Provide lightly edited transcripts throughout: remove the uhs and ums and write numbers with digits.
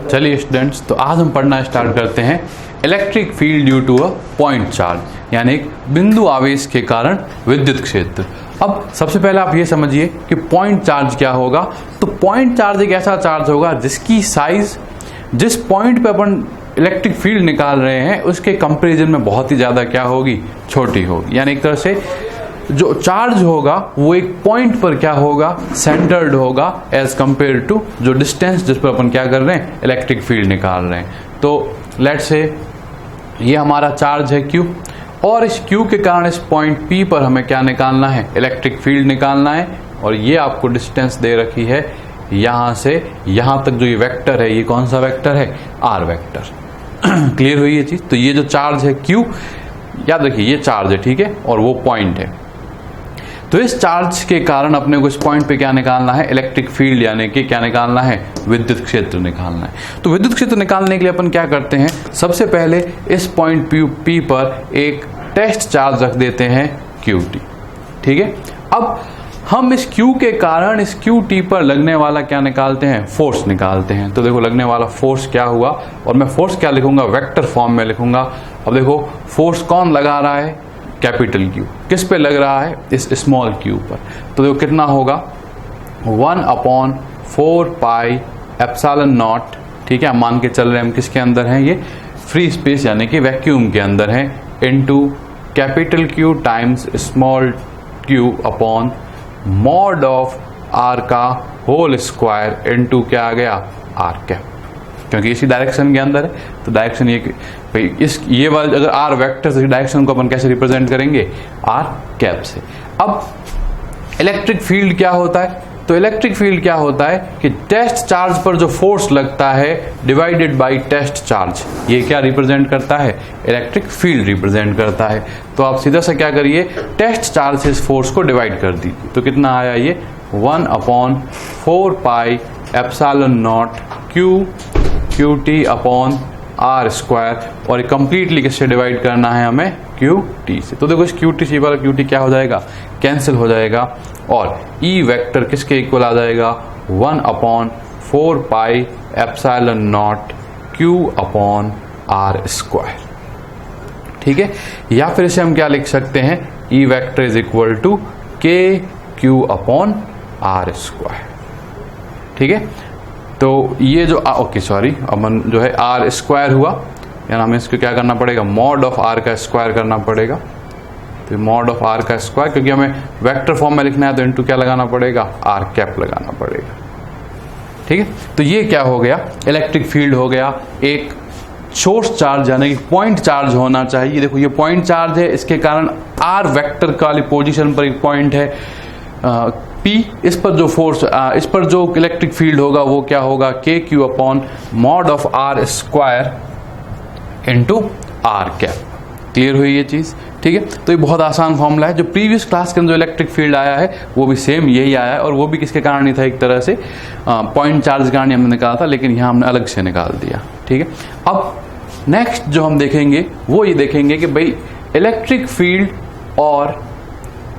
चलिए स्टूडेंट्स, तो आज हम पढ़ना स्टार्ट करते हैं electric field due to a point charge, यानी एक बिंदु आवेश के कारण विद्युत क्षेत्र। अब सबसे पहले आप ये समझिए कि पॉइंट चार्ज क्या होगा। तो पॉइंट चार्ज एक ऐसा चार्ज होगा जिसकी साइज जिस पॉइंट पे अपन इलेक्ट्रिक फील्ड निकाल रहे हैं उसके कंपैरिजन में बहुत ही ज़्यादा क्या होगी, छोटी होगी। यानी एक तरह से जो चार्ज होगा वो एक पॉइंट पर क्या होगा, सेंटर्ड होगा एज कंपेयर टू जो डिस्टेंस जिस पर अपन क्या कर रहे हैं, इलेक्ट्रिक फील्ड निकाल रहे हैं। तो लेट्स से ये हमारा चार्ज है Q, और इस Q के कारण इस पॉइंट P पर हमें क्या निकालना है, इलेक्ट्रिक फील्ड निकालना है। और ये आपको डिस्टेंस दे रखी है यहाँ से यहाँ तक, जो ये वेक्टर है ये कौन सा वेक्टर है, R वेक्टर। क्लियर हुई ये चीज। तो ये जो चार्ज है Q, याद रखिए ये चार्ज है, ठीक है, और वो पॉइंट है। तो इस चार्ज के कारण अपने को इस पॉइंट पे क्या निकालना है, इलेक्ट्रिक फील्ड, यानी कि क्या निकालना है, विद्युत क्षेत्र निकालना है। तो विद्युत क्षेत्र निकालने के लिए अपन क्या करते हैं, सबसे पहले इस पॉइंट P पर एक टेस्ट चार्ज रख देते हैं QT, ठीक है। अब हम इस Q के कारण इस QT पर लगने वाला क्या निकालते हैं, फोर्स निकालते हैं। तो देखो लगने वाला फोर्स क्या हुआ, और मैं फोर्स क्या लिखूंगा, वेक्टर फॉर्म में लिखूंगा। अब देखो फोर्स कौन लगा रहा है, कैपिटल Q। किस पे लग रहा है, इस स्मॉल q पर। तो देखो कितना होगा, 1/4 पाई एप्सिलॉन नॉट, ठीक है। मान के चल रहे हैं हम किसके अंदर हैं, ये फ्री स्पेस यानी कि वैक्यूम के अंदर है, into capital Q times small q upon mod of r का होल स्क्वायर इनटू क्या आ गया, r कैप, क्योंकि इसी डायरेक्शन के अंदर है। तो डायरेक्शन ये वाला अगर r वेक्टर से डायरेक्शन को अपन कैसे रिप्रेजेंट करेंगे, r कैप से। अब इलेक्ट्रिक फील्ड क्या होता है, तो इलेक्ट्रिक फील्ड क्या होता है कि टेस्ट चार्ज पर जो फोर्स लगता है डिवाइडेड बाय टेस्ट चार्ज, ये क्या रिप्रेजेंट करता है, इलेक्ट्रिक फील्ड रिप्रेजेंट करता है। तो आप सीधा सा क्या करिए, टेस्ट चार्ज से इस फोर्स को डिवाइड कर दीजिए। तो कितना आया ये, 1/4 pi epsilon not QT upon R square, और कंप्लीटली किससे डिवाइड करना है हमें, QT से। तो देखो इस QT से वाला QT क्या हो जाएगा, कैंसिल हो जाएगा, और E वेक्टर किसके इक्वल आ जाएगा, 1/4 pi epsilon not Q upon R square, ठीक है। या फिर इसे हम क्या लिख सकते हैं, E vector is equal to KQ upon R square, ठीक है। तो ये जो ओके सॉरी अपन जो है R स्क्वायर हुआ, यानी हमें इसको क्या करना पड़ेगा, मॉड ऑफ R का स्क्वायर करना पड़ेगा। तो मॉड ऑफ R का स्क्वायर, क्योंकि हमें वेक्टर फॉर्म में लिखना है तो इनटू क्या लगाना पड़ेगा, R कैप लगाना पड़ेगा, ठीक है। तो ये क्या हो गया, इलेक्ट्रिक फील्ड हो गया। एक सोर्स चार्ज यानी कि पॉइंट चार्ज होना चाहिए। देखो ये पॉइंट चार्ज है, इसके कारण R वेक्टर वाली पोजीशन पर एक पॉइंट है P, इस पर जो फोर्स इस पर जो इलेक्ट्रिक फील्ड होगा वो क्या होगा, KQ upon mod of R square into R cap. Clear हुई ये चीज, ठीक है। तो ये बहुत आसान फॉर्मूला है। जो प्रीवियस क्लास के अंदर जो इलेक्ट्रिक फील्ड आया है वो भी सेम यही आया है, और वो भी किसके कारण नहीं था, एक तरह से पॉइंट चार्ज के कारण हमने निकाला था, लेकिन यहाँ हमने अलग से निकाल दिया, ठीक है। अब नेक्स्ट जो हम देखेंगे वो ये देखेंगे कि भाई इलेक्ट्रिक फील्ड और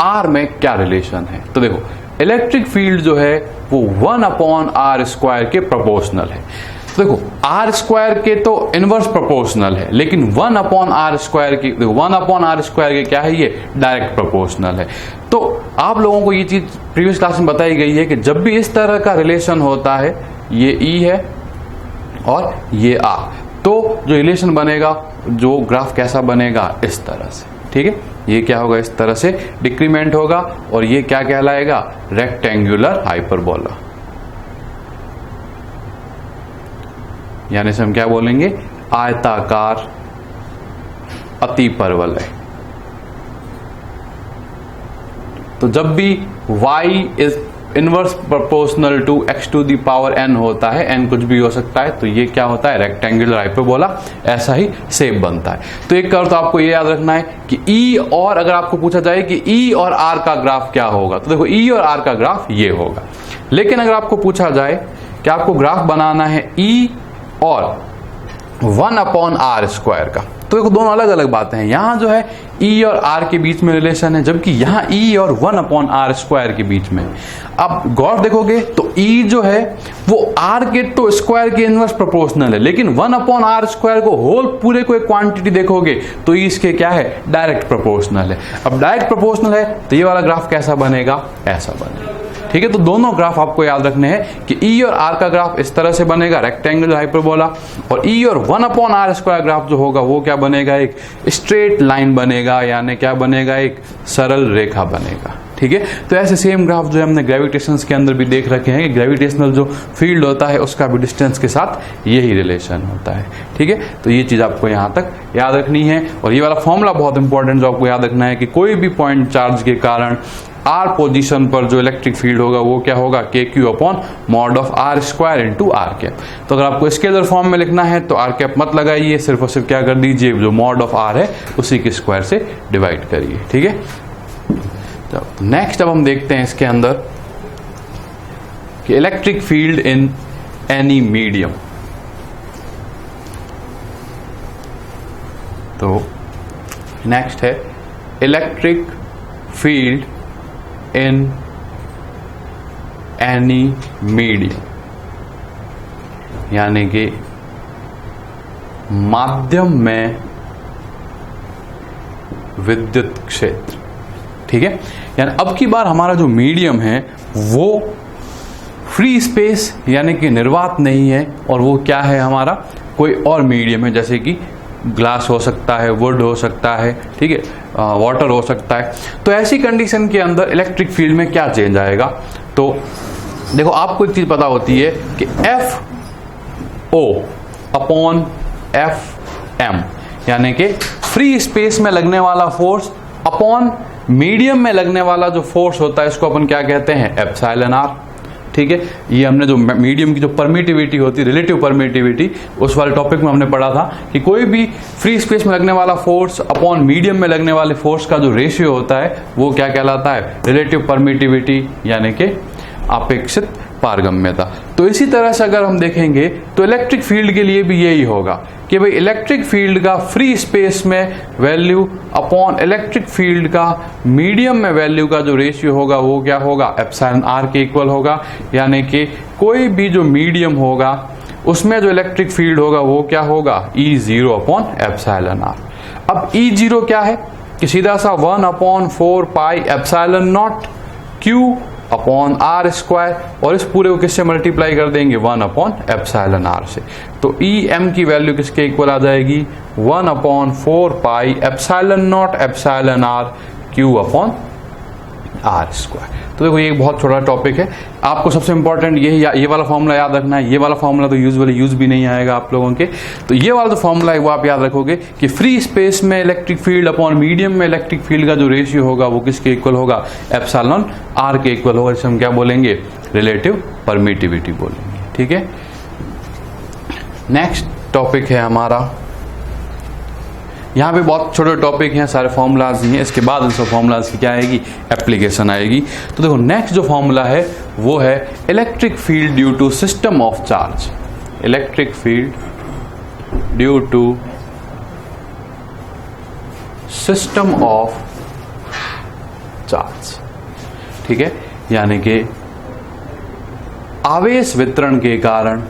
R में क्या रिलेशन है। तो देखो इलेक्ट्रिक फील्ड जो है वो 1/R स्क्वायर के प्रोपोर्शनल है। तो देखो R स्क्वायर के तो इनवर्स प्रोपोर्शनल है, लेकिन 1/R स्क्वायर की, देखो 1/R स्क्वायर के क्या है, ये डायरेक्ट प्रोपोर्शनल है। तो आप लोगों को ये चीज प्रीवियस क्लास में बताई गई है कि जब भी इस तरह का रिलेशन होता है, ये E है और ये R, तो जो रिलेशन बनेगा, जो ग्राफ कैसा बनेगा, इस तरह से, ठीक है। ये क्या होगा, इस तरह से डिक्रीमेंट होगा, और ये क्या कहलाएगा, रेक्टेंगुलर हाइपरबोला, यानी से हम क्या बोलेंगे, आयताकार अतिपरवलय। तो जब भी y is inverse proportional to x to the power n होता है, n कुछ भी हो सकता है, तो ये क्या होता है, रेक्टेंगुलर हाइपरबोला, ऐसा ही शेप बनता है। तो एक कर तो आपको ये याद रखना है कि E, और अगर आपको पूछा जाए कि E और R का ग्राफ क्या होगा, तो देखो E और R का ग्राफ ये होगा। लेकिन अगर आपको पूछा जाए कि आपको ग्राफ बनाना है E और 1/R स्क्वायर का, तो देखो दोनों अलग अलग बातें हैं। यहाँ जो है E और R के बीच में रिलेशन है, जबकि यहाँ E और 1/r² के बीच में। अब गौर देखोगे तो E जो है वो R के तो स्क्वायर के इनवर्स प्रोपोर्शनल है, लेकिन 1/r² को होल पूरे को एक क्वांटिटी देखोगे तो E इसके क्या है, डायरेक्ट प्रोपोर्शनल है। अब डायरेक्ट प्रोपोर्शनल है तो ये वाला ग्राफ कैसा बनेगा, ऐसा बनेगा। ठीक है, तो दोनों ग्राफ आपको याद रखने हैं कि E और R का ग्राफ इस तरह से बनेगा, रेक्टेंगल हाइपरबोला, और E और 1/r² ग्राफ जो होगा वो क्या बनेगा, एक स्ट्रेट लाइन बनेगा, यानी क्या बनेगा, एक सरल रेखा बनेगा। ठीक है, तो ऐसे सेम ग्राफ जो है हमने ग्रेविटेशन के अंदर भी देख रखे हैं कि ग्रेविटेशनल जो फील्ड होता है उसका भी डिस्टेंस के साथ यही रिलेशन होता है। ठीक है, तो ये चीज आपको यहाँ तक याद रखनी है। और ये वाला फॉर्मूला बहुत इंपॉर्टेंट जो आपको याद रखना है कि कोई भी पॉइंट चार्ज के कारण R पोजीशन पर जो इलेक्ट्रिक फील्ड होगा वो क्या होगा, KQ/mod(r²) × r²। तो अगर आपको स्केलर फॉर्म में लिखना है तो r² मत लगाइए, सिर्फ और सिर्फ क्या कर दीजिए, जो mod(r) है उसी के स्क्वायर से डिवाइड करिए। ठीक है, तो नेक्स्ट अब हम देखते हैं इसके अंदर कि electric field in any medium. तो नेक्स्ट है electric field in any medium, यानी कि माध्यम में विद्युत क्षेत्र। ठीक है, यानी अब की बार हमारा जो मीडियम है वो फ्री स्पेस यानी कि निर्वात नहीं है, और वो क्या है, हमारा कोई और मीडियम है, जैसे कि ग्लास हो सकता है, वुड हो सकता है, ठीक है, वाटर हो सकता है। तो ऐसी कंडीशन के अंदर इलेक्ट्रिक फील्ड में क्या चेंज आएगा, तो देखो आपको एक चीज पता होती है कि FO/FM, यानी कि फ्री स्पेस में लगने वाला फोर्स अपॉन मीडियम में लगने वाला जो फोर्स होता है इसको अपन क्या कहते हैं, εr। ठीक है, ये हमने जो मीडियम की जो परमिटिविटी होती है, रिलेटिव परमिटिविटी, उस वाले टॉपिक में हमने पढ़ा था कि कोई भी फ्री स्पेस में लगने वाला फोर्स अपॉन मीडियम में लगने वाले फोर्स का जो रेशियो होता है वो क्या कहलाता है, रिलेटिव परमिटिविटी, यानी कि अपेक्षित पारगम्यता। तो इसी तरह से अगर हम देखेंगे तो इलेक्ट्रिक फील्ड के लिए भी यही होगा कि भाई इलेक्ट्रिक फील्ड का फ्री स्पेस में वैल्यू अपॉन इलेक्ट्रिक फील्ड का मीडियम में वैल्यू का जो रेशियो होगा वो क्या होगा, εr के इक्वल होगा। यानी कि कोई भी जो मीडियम होगा उसमें जो इलेक्ट्रिक फील्ड होगा वो क्या होगा, E0/εr। अब E0 क्या है कि सीधा सा 1/4πε0 Q/r², और इस पूरे को किससे मल्टीप्लाई कर देंगे, 1/εr से। तो EM की वैल्यू किसके इक्वल आ जाएगी, 1/4πε0 Q/r²। तो देखो ये एक बहुत छोटा टॉपिक है, आपको सबसे इंपॉर्टेंट ये वाला फॉर्मूला याद रखना है। ये वाला फॉर्मूला तो यूजुअली यूज भी नहीं आएगा आप लोगों के, तो ये वाला जो फॉर्मूला है वो आप याद रखोगे कि फ्री स्पेस में इलेक्ट्रिक फील्ड अपॉन मीडियम में इलेक्ट्रिक फील्ड का जो रेशियो होगा वो किसके इक्वल होगा, εr के इक्वल होगा, जिसे हम क्या बोलेंगे, रिलेटिव परमिटिविटी बोलेंगे। ठीक है, नेक्स्ट टॉपिक है हमारा, यहाँ पे बहुत छोटे टॉपिक हैं, सारे फॉर्मूलाज ही हैं, इसके बाद इन सब फॉर्मूलाज की क्या आएगी, एप्लीकेशन आएगी। तो देखो नेक्स्ट जो फॉर्मूला है वो है electric field due to system of charge. Electric field due to system of charge. ठीक है, यानी कि आवेश वितरण के कारण,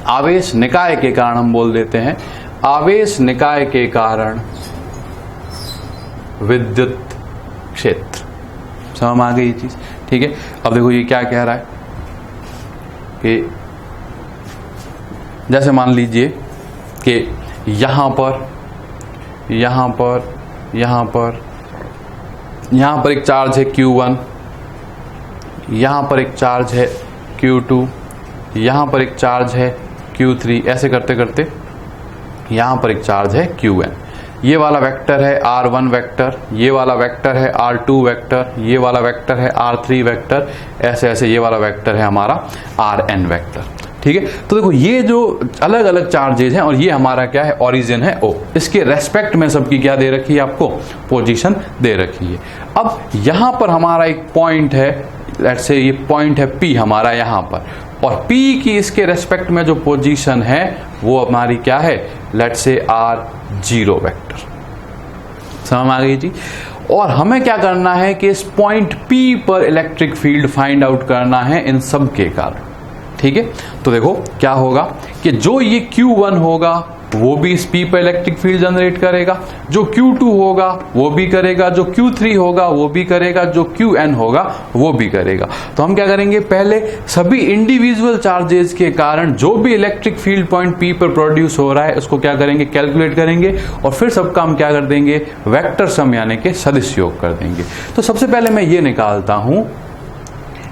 आवेश निकाय के कारण हम बोल देते हैं, आवेश निकाय के कारण विद्युत क्षेत्र। समझ आ गई ये चीज। ठीक है, अब देखो ये क्या कह रहा है कि जैसे मान लीजिए कि यहां पर एक चार्ज है Q1, यहां पर एक चार्ज है Q2, यहां पर एक चार्ज है Q3, ऐसे करते करते यहां पर एक चार्ज है Qn। ये वाला वेक्टर है R1 वेक्टर, ये वाला वेक्टर है R2 वेक्टर, ये वाला वेक्टर है R3 वेक्टर, ऐसे ऐसे ये वाला वेक्टर है हमारा Rn वेक्टर। ठीक है, तो देखो ये जो अलग अलग चार्जेज हैं और ये हमारा क्या है, ओरिजिन है O, इसके रेस्पेक्ट में सबकी क्या दे रखी है, आपको पोजीशन दे रखी है। अब यहां पर हमारा एक पॉइंट है, लेट्स से ये पॉइंट है P हमारा यहाँ पर, और P की इसके रेस्पेक्ट में जो पोजीशन है वो हमारी क्या है, लेट्स से R0 वेक्टर। समझ आ गई जी। और हमें क्या करना है कि इस पॉइंट P पर इलेक्ट्रिक फील्ड फाइंड आउट करना है इन सब के कारण, ठीक है। तो देखो क्या होगा कि जो ये Q1 होगा वो भी इस P पर इलेक्ट्रिक फील्ड जनरेट करेगा, जो Q2 होगा वो भी करेगा, जो Q3 होगा वो भी करेगा, जो Qn होगा वो भी करेगा। तो हम क्या करेंगे, पहले सभी इंडिविजुअल चार्जेस के कारण जो भी इलेक्ट्रिक फील्ड पॉइंट P पर प्रोड्यूस हो रहा है उसको क्या करेंगे, कैलकुलेट करेंगे, और फिर सबका हम क्या कर देंगे, वेक्टर सम यानी कि सदिश योग कर देंगे। तो सबसे पहले मैं ये निकालता हूं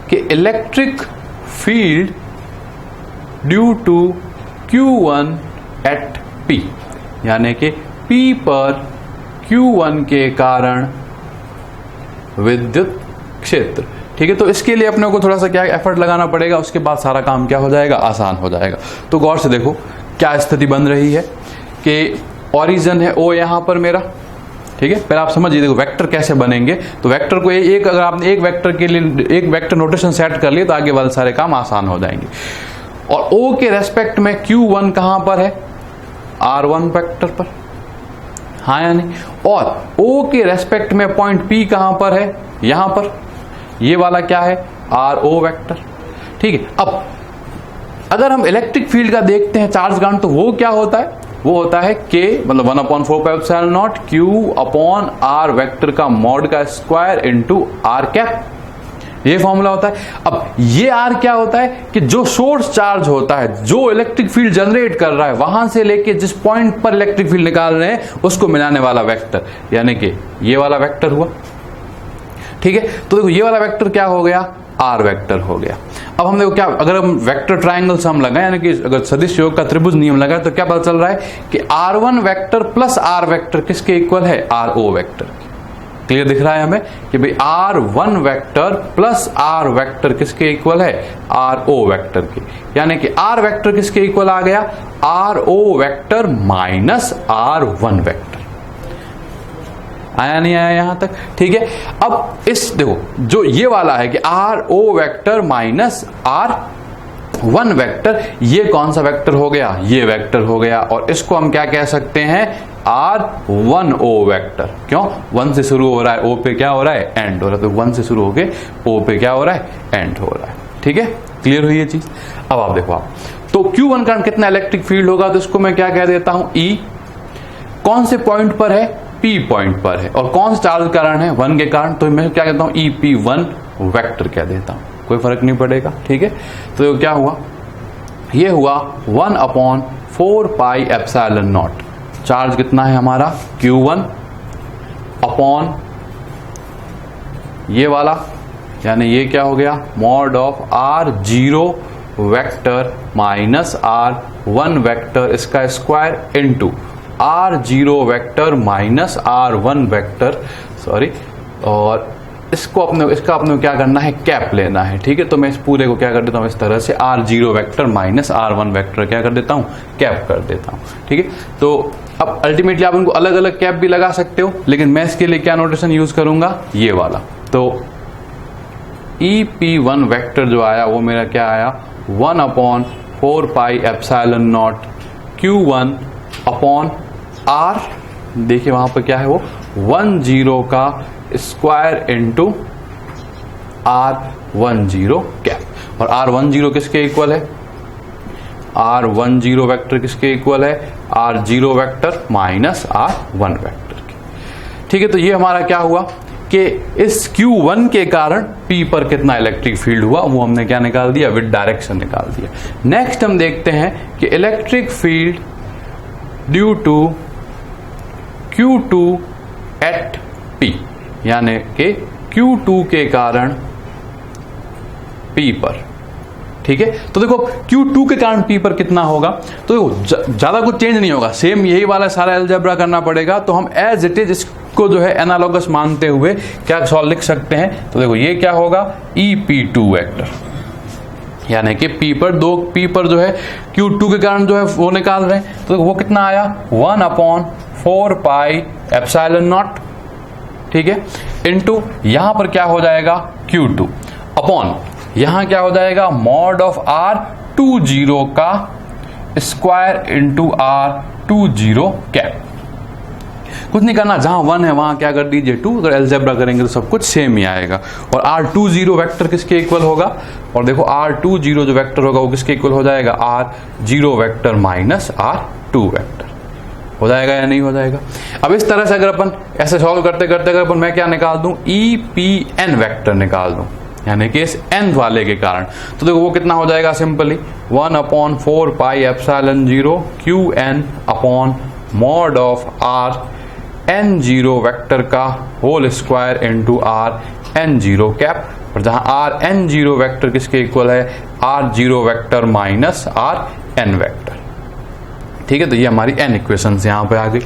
कि electric field due to Q1 at P, यानी कि P पर Q1 के कारण विद्युत क्षेत्र, ठीक है। तो इसके लिए अपने को थोड़ा सा क्या एफर्ट लगाना पड़ेगा, उसके बाद सारा काम क्या हो जाएगा, आसान हो जाएगा। तो गौर से देखो क्या स्थिति बन रही है कि ओरिजिन है O यहां पर मेरा, ठीक है। पहले आप समझिए, देखो वेक्टर कैसे बनेंगे। तो वेक्टर को एक अगर आपने एक वेक्टर के लिए एक वेक्टर नोटेशन सेट कर लिया तो आगे वाले सारे काम आसान हो जाएंगे। और O के रेस्पेक्ट में Q1 कहां पर है, R1 वेक्टर पर, हाँ या नहीं। और O के रेस्पेक्ट में पॉइंट P कहां पर है, यहां पर, ये वाला क्या है, RO वेक्टर, ठीक है। अब अगर हम इलेक्ट्रिक फील्ड का देखते हैं चार्ज करंट, तो वो क्या होता है, वो होता है K मतलब 1/4πε0 Q/R वेक्टर का मॉड का स्क्वायर इंटू R कैप, ये फॉर्मूला होता है। अब ये R क्या होता है कि जो सोर्स चार्ज होता है, जो इलेक्ट्रिक फील्ड जनरेट कर रहा है, वहां से लेके जिस पॉइंट पर इलेक्ट्रिक फील्ड निकाल रहे हैं उसको मिलाने वाला वेक्टर, यानी कि ये वाला वेक्टर हुआ, ठीक है। तो देखो ये वाला वेक्टर क्या हो गया, R वेक्टर हो गया। अब हम देखो क्या, अगर हम वेक्टर ट्रायंगल सम लगाएं, यानी कि अगर सदिश योग का त्रिभुज नियम लगाए, तो क्या पता चल रहा है कि R1 vector plus R vector किसके इक्वल है, RO वेक्टर। क्लियर दिख रहा है हमें कि भाई R1 vector plus R vector किसके इक्वल है, RO वेक्टर के, यानी कि R वेक्टर किसके इक्वल आ गया, RO vector minus R1 vector. आया नहीं आया यहां तक, ठीक है। अब इस देखो जो ये वाला है कि RO vector minus R1 vector, ये कौन सा वेक्टर हो गया, ये वेक्टर हो गया। और इसको हम क्या कह सकते हैं, R1O वेक्टर। क्यों, 1 से शुरू हो रहा है, O पे क्या हो रहा है, एंड हो रहा है। तो 1 से शुरू होके O पे क्या हो रहा है, एंड हो रहा है, ठीक है। क्लियर हुई ये चीज। अब आप देखो आप, तो Q1 कारण कितना इलेक्ट्रिक फील्ड होगा, तो इसको मैं क्या कह देता हूं, E। कौन से पॉइंट पर है, P पॉइंट पर है। और कौन सा चार्ज कारण है, 1 के कारण, तो मैं क्या कहता हूं, EP1 वेक्टर कह देता हूं, कोई फर्क नहीं पड़ेगा, ठीक है। तो क्या हुआ, ये हुआ 1/4πε0। चार्ज कितना है हमारा, Q1 अपॉन ये वाला, यानी ये क्या हो गया, mod of R0 vector minus R1 vector, इसका square into R0 vector minus R1 vector, sorry. और इसको इसका अपने क्या करना है, कैप लेना है, ठीक है। तो मैं इस पूरे को क्या कर देता हूं, इस तरह से R0 vector minus R1 vector क्या कर देता हूं, कैप कर देता हूं, ठीक है। तो अब अल्टीमेटली आप इनको अलग अलग कैप भी लगा सकते हो, लेकिन मैं इसके लिए क्या नोटेशन यूज करूंगा, ये वाला। तो EP1 वेक्टर जो आया वो मेरा क्या आया, 1/4πε0 Q1 अपॉन R, देखिए वहां पर क्या है, वो 10 का स्क्वायर इंटू R10 कैप। और R10 किसके इक्वल है, R10 वेक्टर किसके इक्वल है, R0 vector minus R1 vector के, ठीक है। तो ये हमारा क्या हुआ कि इस Q1 के कारण P पर कितना इलेक्ट्रिक फील्ड हुआ, वो हमने क्या निकाल दिया, विद डायरेक्शन निकाल दिया। नेक्स्ट हम देखते हैं कि electric field due to Q2 at P, यानी कि Q2 के कारण P पर, ठीक है। तो देखो Q2 के कारण P पर कितना होगा, तो देखो ज्यादा कुछ चेंज नहीं होगा, सेम यही वाला सारा अलजेब्रा करना पड़ेगा। तो हम एज इट इज इसको जो है एनालॉगस मानते हुए क्या सॉल्व लिख सकते हैं। तो देखो ये क्या होगा, EP2 वेक्टर, यानी कि P पर जो है Q2 के कारण जो है वो निकाल रहे हैं। तो वो कितना आया, 1/4πε0, ठीक है, इनटू यहां पर क्या हो जाएगा Q2 अपॉन यहां क्या हो जाएगा, मॉड ऑफ R20 का स्क्वायर इंटू R20 कैप। कुछ नहीं करना, जहां 1 है वहां क्या कर दीजिए 2, अगर अलजेब्रा करेंगे तो सब कुछ सेम ही आएगा। और R20 वेक्टर किसके इक्वल होगा, और देखो R20 जो वेक्टर होगा वो किसके इक्वल हो जाएगा, R0 vector minus R2 vector. हो जाएगा या नहीं हो जाएगा। अब इस तरह से अगर अपन ऐसे सॉल्व करते करते अगर अपन मैं क्या निकाल दूं, EPN वेक्टर निकाल दूं, यानी कि इस n वाले के कारण, तो देखो वो कितना हो जाएगा, simply 1/4 pi epsilon 0 QN upon mod of RN0 vector का whole square into RN0 cap. और जहां RN0 वेक्टर किसके इक्वल है, R0 vector minus RN vector. ठीक है, तो ये हमारी n इक्वेशंस यहां पे आ गई।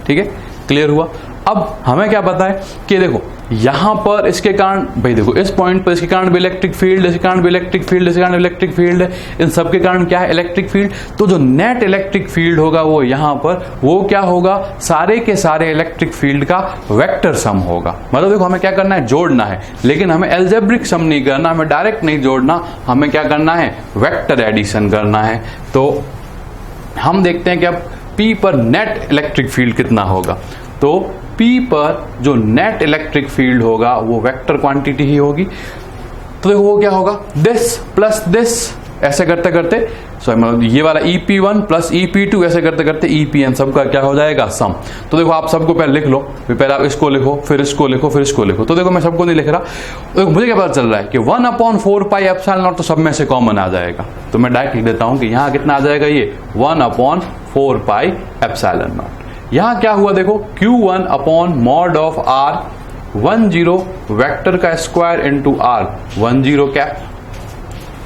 ठीक है, क्लियर हुआ। अब हमें क्या पता है कि देखो यहां पर इसके कारण, भाई देखो इस पॉइंट पर इसके कारण भी इलेक्ट्रिक फील्ड, इसके कारण भी इलेक्ट्रिक फील्ड, इसके कारण इलेक्ट्रिक फील्ड है, इन सब के कारण क्या है, इलेक्ट्रिक फील्ड। तो जो नेट इलेक्ट्रिक फील्ड होगा वो यहां पर वो क्या होगा, सारे के सारे इलेक्ट्रिक फील्ड का वेक्टर सम होगा। मतलब देखो हमें क्या करना है, जोड़ना है, लेकिन हमें एल्जेब्रिक सम नहीं करना, हमें डायरेक्ट नहीं जोड़ना, हमें क्या करना है, वेक्टर एडिशन करना है। तो हम देखते हैं कि अब P पर नेट इलेक्ट्रिक फील्ड कितना होगा। तो P पर जो नेट इलेक्ट्रिक फील्ड होगा वो वेक्टर क्वांटिटी ही होगी। तो देखो वो क्या होगा, दिस प्लस दिस, ऐसे करते करते मतलब ये वाला EP1 प्लस EP2 ऐसे करते करते EPN सबका क्या हो जाएगा, सम। तो देखो आप सबको पहले लिख लो, पहले आप इसको लिखो, फिर इसको लिखो, फिर इसको लिखो। तो देखो मैं सबको नहीं लिख रहा, देखो मुझे क्या पता चल रहा है कि 1/4 पाई एप्सिलॉन नॉट तो सब में से कॉमन आ जाएगा। तो मैं डायरेक्ट लिख देता हूं कि यहाँ कितना आ जाएगा, ये 1/4 पाई एप्सिलॉन नॉट। यहां क्या हुआ देखो, Q1 upon mod of R10 vector का स्क्वायर इंटू R10 कैप,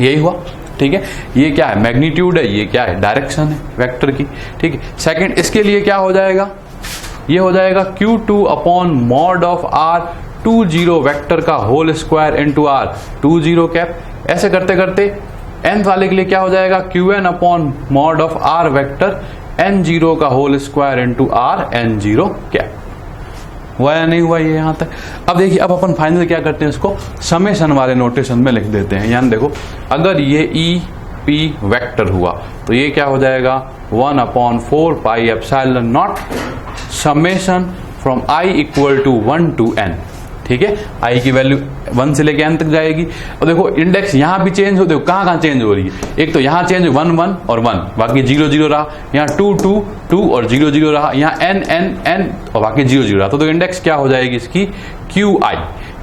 यही हुआ। ठीक है, ये क्या है, मैग्नीट्यूड है, ये क्या है, डायरेक्शन है वेक्टर की। ठीक है, सेकंड इसके लिए क्या हो जाएगा, ये हो जाएगा Q2 upon mod of R20 vector का whole square into R20 cap. ऐसे करते करते nth वाले के लिए क्या हो जाएगा, Qn upon mod of R vector N0 का whole square into RN0 cap. हुआ या नहीं हुआ ये यहां तक। अब देखिए, अब अपन फाइनल क्या करते हैं, इसको समेशन वाले नोटेशन में लिख देते हैं। यानी देखो अगर ये EP वेक्टर हुआ तो ये क्या हो जाएगा, 1/4 pi epsilon naught summation from I equal to 1 to N। ठीक है, I की वैल्यू 1 से लेके N तक जाएगी। और देखो इंडेक्स यहां भी चेंज हो, देखो कहां चेंज हो रही है, एक तो यहां चेंज 1 1 और 1, बाकी 0 0 रहा, यहाँ 2 2 2 और 0 0 रहा, यहाँ N N N और बाकी 0 0 रहा। तो इंडेक्स क्या हो जाएगी इसकी, QI।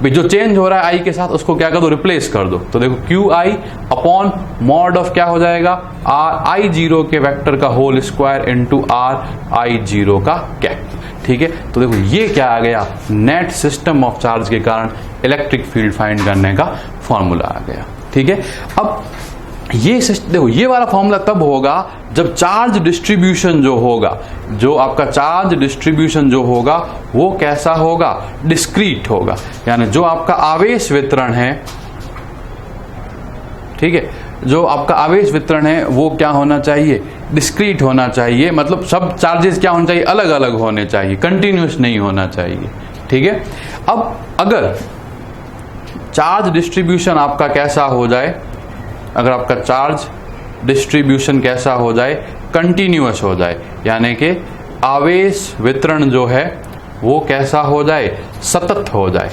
जो चेंज हो रहा है I के साथ उसको क्या कर दो, रिप्लेस कर दो। तो देखो QI अपॉन मॉड ऑफ क्या हो जाएगा, RI0 के वेक्टर का होल स्क्वायर इंटू RI0 का कैप। ठीक है, तो देखो ये क्या आ गया, नेट सिस्टम ऑफ चार्ज के कारण इलेक्ट्रिक फील्ड फाइंड करने का फॉर्मूला आ गया। ठीक है, अब ये देखो ये वाला फॉर्मूला तब होगा जब चार्ज डिस्ट्रीब्यूशन जो होगा, जो आपका चार्ज डिस्ट्रीब्यूशन जो होगा वो कैसा होगा, डिस्क्रीट होगा। यानी जो आपका आवेश वितरण है, ठीक है, जो आपका आवेश वितरण है वो क्या होना चाहिए, डिस्क्रीट होना चाहिए। मतलब सब चार्जेस क्या होने चाहिए, अलग अलग होने चाहिए, कंटिन्यूस नहीं होना चाहिए। ठीक है, अब अगर चार्ज डिस्ट्रीब्यूशन आपका कैसा हो जाए, अगर आपका चार्ज डिस्ट्रीब्यूशन कैसा हो जाए, कंटिन्यूअस हो जाए, यानी कि आवेश वितरण जो है वो कैसा हो जाए, सतत हो जाए।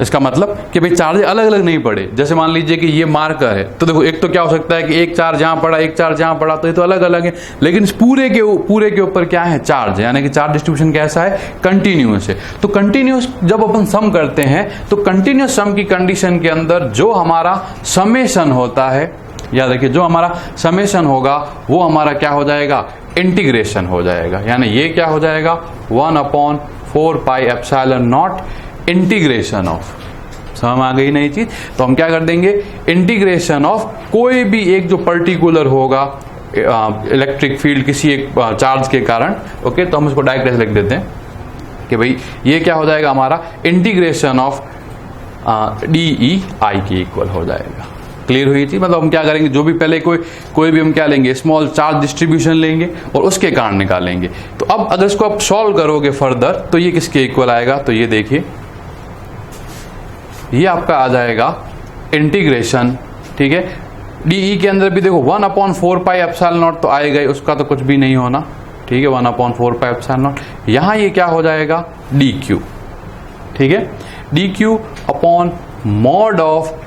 इसका मतलब कि भाई चार्ज अलग अलग नहीं पड़े। जैसे मान लीजिए कि ये मार्कर है, तो देखो एक तो क्या हो सकता है कि एक चार्ज यहाँ पड़ा, एक चार्ज यहाँ पड़ा, तो ये तो अलग अलग है, लेकिन इस पूरे के ऊपर क्या है, चार्ज है, यानी कि चार्ज डिस्ट्रीब्यूशन कैसा है, कंटिन्यूअस है। तो कंटिन्यूअस जब अपन सम करते हैं तो कंटिन्यूअस सम की कंडीशन के अंदर जो हमारा समेशन होता है, या देखिए जो हमारा समेशन होगा वो हमारा क्या हो जाएगा, इंटीग्रेशन हो जाएगा। यानी ये क्या हो जाएगा, 1/4 pi epsilon not integration of, समझ आ गई नई चीज। तो हम क्या कर देंगे, इंटीग्रेशन ऑफ कोई भी एक जो पर्टिकुलर होगा इलेक्ट्रिक फील्ड किसी एक चार्ज के कारण। ओके, तो हम इसको डायरेक्ट ऐसे लिख देते हैं कि भाई ये क्या हो जाएगा, हमारा इंटीग्रेशन ऑफ DEI के इक्वल हो जाएगा। क्लियर हुई थी। मतलब हम क्या करेंगे, जो भी पहले कोई भी हम क्या लेंगे, स्मॉल चार्ज डिस्ट्रीब्यूशन लेंगे और उसके कारण निकालेंगे। तो अब अगर इसको आप सॉल्व करोगे फर्दर तो ये किसके इक्वल आएगा, तो ये देखिए ये आपका आ जाएगा इंटीग्रेशन ठीक है। डीई के अंदर भी देखो 1/4πε0 तो आएगा ही, उसका तो कुछ भी नहीं होना, ठीक है, 1/4πε0। यहां ये क्या हो जाएगा, डी क्यू, ठीक है, D Q upon mod of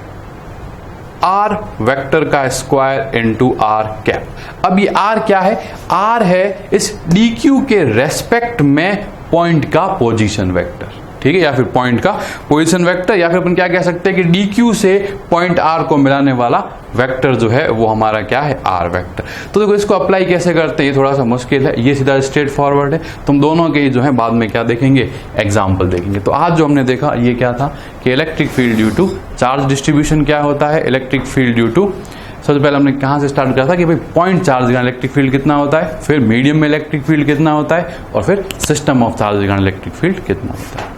R vector का स्क्वायर इनटू आर कैप। अब ये आर क्या है, आर है इस डी क्यू के रेस्पेक्ट में पॉइंट का पोजीशन वेक्टर, ठीक है, या फिर पॉइंट का पोजीशन वेक्टर, या फिर अपन क्या कह सकते हैं कि डी क्यू से पॉइंट आर को मिलाने वाला वेक्टर जो है वो हमारा क्या है, आर वेक्टर। तो देखो इसको अप्लाई कैसे करते हैं, ये थोड़ा सा मुश्किल है, ये सीधा स्ट्रेट फॉरवर्ड है। तुम दोनों के जो है बाद में क्या देखेंगे, एग्जाम्पल देखेंगे। तो आज जो हमने देखा ये क्या था कि electric field due to charge distribution क्या होता है, इलेक्ट्रिक फील्ड ड्यू टू, सबसे पहले हमने कहां से स्टार्ट किया था कि भाई पॉइंट चार्ज का इलेक्ट्रिक फील्ड कितना होता है, फिर मीडियम में इलेक्ट्रिक फील्ड कितना होता है, और फिर सिस्टम ऑफ चार्ज का इलेक्ट्रिक फील्ड कितना होता है।